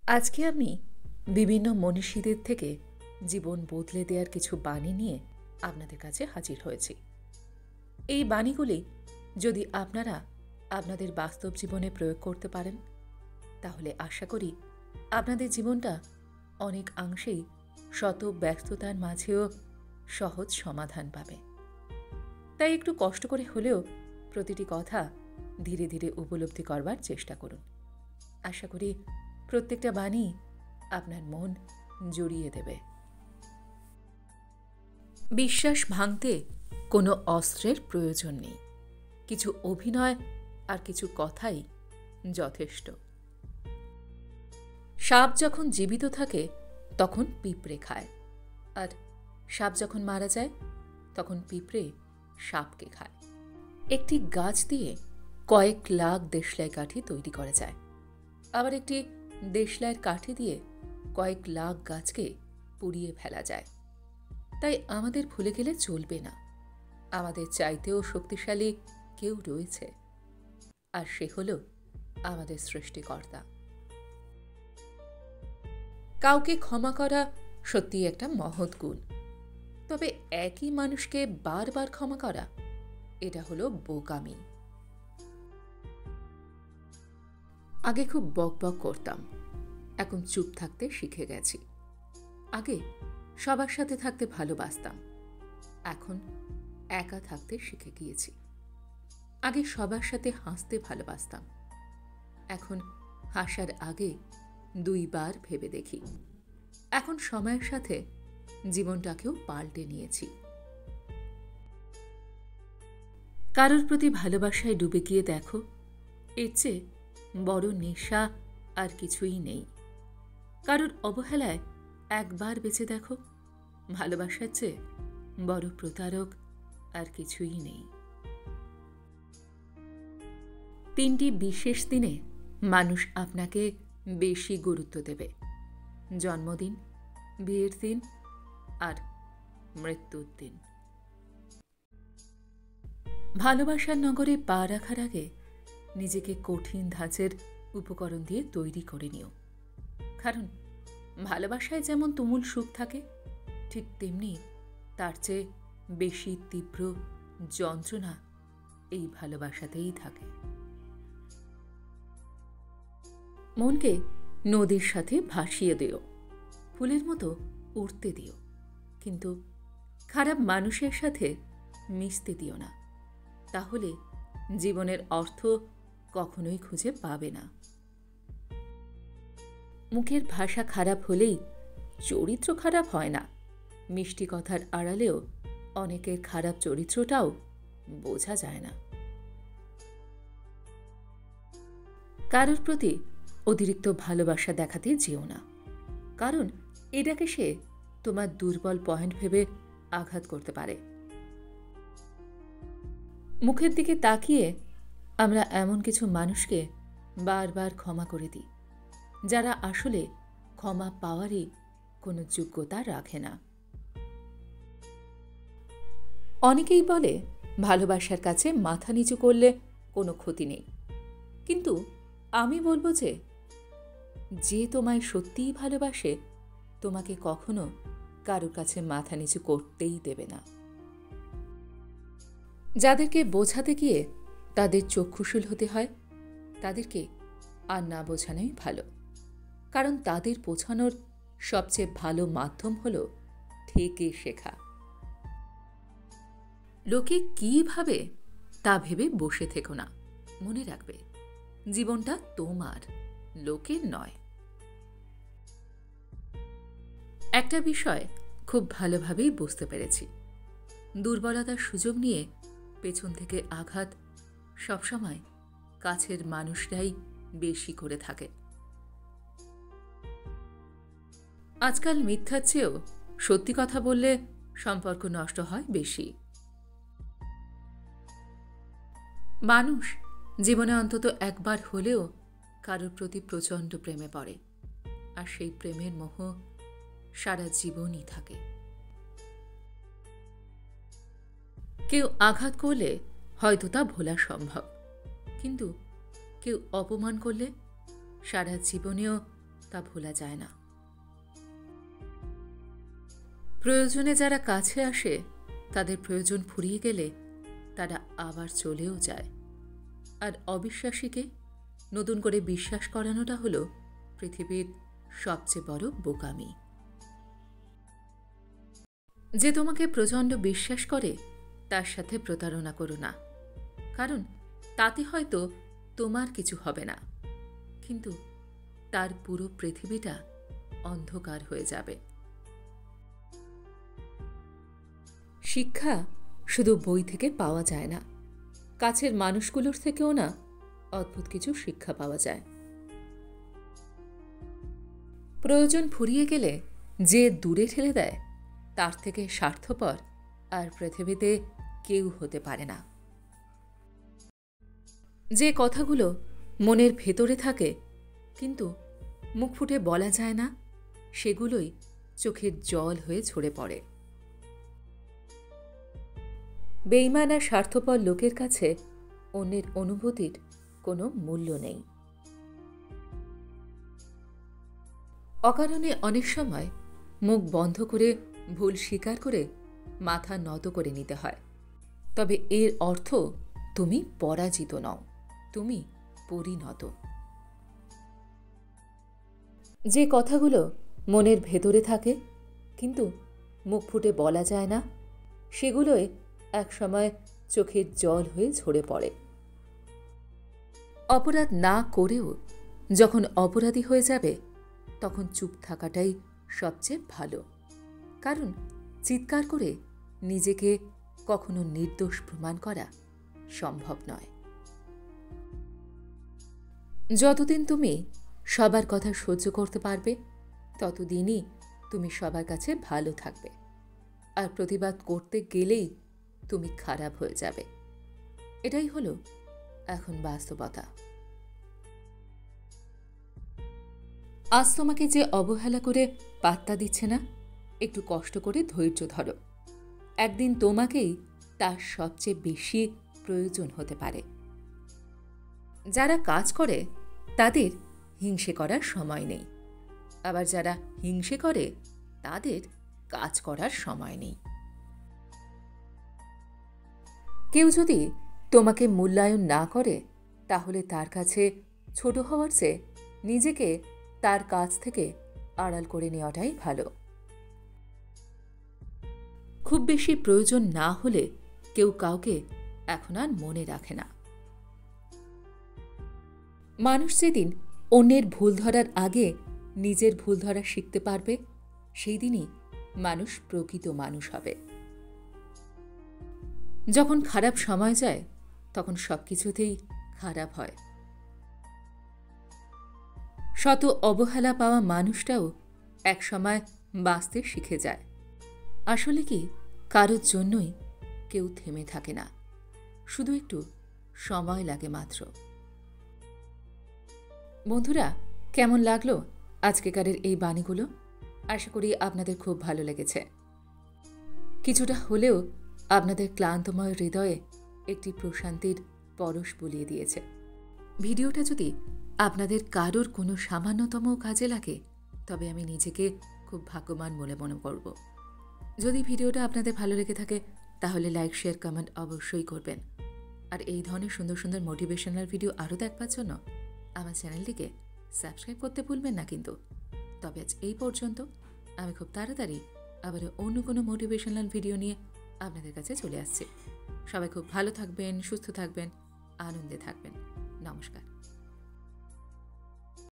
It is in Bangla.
আজকে আমি বিভিন্ন মনীষীদের থেকে জীবন বদলে দেওয়ার কিছু বাণী নিয়ে আপনাদের কাছে হাজির হয়েছি। এই বাণীগুলি যদি আপনারা আপনাদের বাস্তব জীবনে প্রয়োগ করতে পারেন, তাহলে আশা করি আপনাদের জীবনটা অনেক অংশেই শত ব্যস্ততার মাঝেও সহজ সমাধান পাবে। তাই একটু কষ্ট করে হলেও প্রতিটি কথা ধীরে ধীরে উপলব্ধি করবার চেষ্টা করুন। আশা করি প্রত্যেকটা বাণী আপনার মন জড়িয়ে দেবে। বিশ্বাস ভাঙতে কোনো অস্ত্রের প্রয়োজন নেই। কিছু অভিনয় আর কিছু কথাই যথেষ্ট। সাপ যখন জীবিত থাকে তখন পিঁপড়ে খায়, আর সাপ যখন মারা যায় তখন পিঁপড়ে সাপকে খায়। একটি গাছ দিয়ে কয়েক লাখ দেশলাই কাঠি তৈরি করা যায়, আবার একটি দেশলাইয়ের কাঠি দিয়ে কয়েক লাখ গাছকে পুড়িয়ে ফেলা যায়। তাই আমাদের ভুলে গেলে চলবে না, আমাদের চাইতেও শক্তিশালী কেউ রয়েছে, আর সে হল আমাদের সৃষ্টিকর্তা। কাউকে ক্ষমা করা সত্যি একটা মহৎ গুণ, তবে একই মানুষকে বারবার ক্ষমা করা এটা হলো বোকামি। আগে খুব বক বক করতাম, এখন চুপ থাকতে শিখে গেছি। আগে সবার সাথে থাকতে ভালোবাসতাম, এখন একা থাকতে শিখে গিয়েছি। আগে সবার সাথে হাসতে ভালোবাসতাম, এখন হাসার আগে দুইবার ভেবে দেখি। এখন সময়ের সাথে জীবনটাকেও পাল্টে নিয়েছি। কারোর প্রতি ভালোবাসায় ডুবে গিয়ে দেখো, এর চেয়ে বড় নেশা আর কিছুই নেই। কারোর অবহেলায় একবার বেঁচে দেখো, ভালোবাসার চেয়ে বড় প্রতারক আর কিছুই নেই। 3টি বিশেষ দিনে মানুষ আপনাকে বেশি গুরুত্ব দেবে: জন্মদিন, বিয়ের দিন আর মৃত্যুর দিন। ভালোবাসার নগরে পা রাখার আগে নিজেকে কঠিন ধাঁচের উপকরণ দিয়ে তৈরি করে নিও। কারণ ভালোবাসায় যেমন তুমুল সুখ থাকে, ঠিক তেমনি তার চেয়ে বেশি তীব্র যন্ত্রণা এই ভালোবাসাতেই থাকে। মনকে নদীর সাথে ভাসিয়ে দিও, ফুলের মতো উড়তে দিও, কিন্তু খারাপ মানুষের সাথে মিশতে দিও না। তাহলে জীবনের অর্থ কখনোই খুঁজে পাবে না। মুখের ভাষা খারাপ হলেই চরিত্র খারাপ হয় না। মিষ্টি কথার আড়ালেও অনেকের খারাপ চরিত্রটাও বোঝা যায় না। কারোর প্রতি অতিরিক্ত ভালোবাসা দেখাতে যেও না, কারণ এটাকে সে তোমার দুর্বল পয়েন্ট ভেবে আঘাত করতে পারে। মুখের দিকে তাকিয়ে আমরা এমন কিছু মানুষকে বারবার ক্ষমা করে দিই, যারা আসলে ক্ষমা পাওয়ারই কোনো যোগ্যতা রাখে না। অনেকেই বলে ভালোবাসার কাছে মাথা নিচু করলে কোনো ক্ষতি নেই, কিন্তু আমি বলবো যে তোমায় সত্যিই ভালোবাসে তোমাকে কখনো কারোর কাছে মাথা নিচু করতেই দেবে না। যাদেরকে বোঝাতে গিয়ে তাদের চক্ষুশূল হতে হয়, তাদেরকে আর না বোঝানোই ভালো। কারণ তাদের বোঝানোর সবচেয়ে ভালো মাধ্যম হল থেকে শেখা। লোকে কী ভাবে তা ভেবে বসে থেকো না। মনে রাখবে, জীবনটা তোমার, লোকের নয়। একটা বিষয় খুব ভালোভাবেই বুঝতে পেরেছি: দুর্বলতার সুযোগ নিয়ে পেছন থেকে আঘাত সবসময় কাছের মানুষরাই বেশি করে থাকে। আজকাল মিথ্যার চেয়েও সত্যি কথা বললে সম্পর্ক নষ্ট হয় বেশি। মানুষ জীবনে অন্তত একবার হলেও কারোর প্রতি প্রচণ্ড প্রেমে পড়ে, আর সেই প্রেমের মোহ সারা জীবনই থাকে। কেউ আঘাত করলে হয়তো তা ভোলা সম্ভব, কিন্তু কেউ অপমান করলে সারা জীবনেও তা ভোলা যায় না। প্রয়োজনে যারা কাছে আসে তাদের প্রয়োজন ফুরিয়ে গেলে তারা আবার চলেও যায়। আর অবিশ্বাসীকে নতুন করে বিশ্বাস করানোটা হলো পৃথিবীর সবচেয়ে বড় বোকামি। যে তোমাকে প্রচণ্ড বিশ্বাস করে তার সাথে প্রতারণা করো না, কারণ তাতে হয়তো তোমার কিছু হবে না, কিন্তু তার পুরো পৃথিবীটা অন্ধকার হয়ে যাবে। শিক্ষা শুধু বই থেকে পাওয়া যায় না, কাছের মানুষগুলোর থেকেও না অদ্ভুত কিছু শিক্ষা পাওয়া যায়। প্রয়োজন ফুরিয়ে গেলে যে দূরে ঠেলে দেয় তার থেকে স্বার্থপর আর পৃথিবীতে কেউ হতে পারে না। যে কথাগুলো মনের ভেতরে থাকে কিন্তু মুখ ফুটে বলা যায় না, সেগুলোই চোখের জল হয়ে ঝরে পড়ে। বেঈমান আর স্বার্থপর লোকের কাছে অন্যের অনুভূতির কোনো মূল্য নেই। অকারণে অনেক সময় মুখ বন্ধ করে ভুল স্বীকার করে মাথা নত করে নিতে হয়, তবে এর অর্থ তুমি পরাজিত নও, তুমি পরিণত। যে কথাগুলো মনের ভেতরে থাকে কিন্তু মুখ ফুটে বলা যায় না, সেগুলোই একসময় চোখের জল হয়ে ঝরে পড়ে। অপরাধ না করেও যখন অপরাধী হয়ে যাবে তখন চুপ থাকাটাই সবচেয়ে ভালো, কারণ চিৎকার করে নিজেকে কখনো নির্দোষ প্রমাণ করা সম্ভব নয়। যতদিন তুমি সবার কথা সহ্য করতে পারবে ততদিনই তুমি সবার কাছে ভালো থাকবে, আর প্রতিবাদ করতে গেলেই তুমি খারাপ হয়ে যাবে। এটাই হলো এখন বাস্তবতা। আজ তোমাকে যে অবহেলা করে পাত্তা দিচ্ছে না, একটু কষ্ট করে ধৈর্য ধরো, একদিন তোমাকেই তার সবচেয়ে বেশি প্রয়োজন হতে পারে। যারা কাজ করে তাদের হিংসে করার সময় নেই, আবার যারা হিংসে করে তাদের কাজ করার সময় নেই। কেউ যদি তোমাকে মূল্যায়ন না করে তাহলে তার কাছে ছোট হওয়ার চেয়ে নিজেকে তার কাছ থেকে আড়াল করে নেওয়াটাই ভালো। খুব বেশি প্রয়োজন না হলে কেউ কাউকে এখন আর মনে রাখে না। মানুষ যেদিন অন্যের ভুল ধরার আগে নিজের ভুল ধরা শিখতে পারবে সেই দিনই মানুষ প্রকৃত মানুষ হবে। যখন খারাপ সময় যায় তখন সবকিছুতেই খারাপ হয়। শত অবহেলা পাওয়া মানুষটাও একসময় বাঁচতে শিখে যায়। আসলে কি কারোর জন্যই কেউ থেমে থাকে না, শুধু একটু সময় লাগে মাত্র। বন্ধুরা, কেমন লাগলো আজকেকারের এই বাণীগুলো? আশা করি আপনাদের খুব ভালো লেগেছে। কিছুটা হলেও আপনাদের ক্লান্তময় হৃদয়ে একটি প্রশান্তির পরশ বুলিয়ে দিয়েছে। ভিডিওটা যদি আপনাদের কারোর কোনো সামান্যতম কাজে লাগে তবে আমি নিজেকে খুব ভাগ্যবান বলে মনে করব। যদি ভিডিওটা আপনাদের ভালো লেগে থাকে তাহলে লাইক, শেয়ার, কমেন্ট অবশ্যই করবেন। আর এই ধরনের সুন্দর সুন্দর মোটিভেশনাল ভিডিও আরও দেখবার জন্য আমার চ্যানেলটিকে সাবস্ক্রাইব করতে ভুলবেন না কিন্তু। তবে আজ এই পর্যন্ত। আমি খুব তাড়াতাড়ি আবার অন্য কোনো মোটিভেশনাল ভিডিও নিয়ে আপনাদের কাছে চলে আসছি। সবাই খুব ভালো থাকবেন, সুস্থ থাকবেন, আনন্দে থাকবেন। নমস্কার।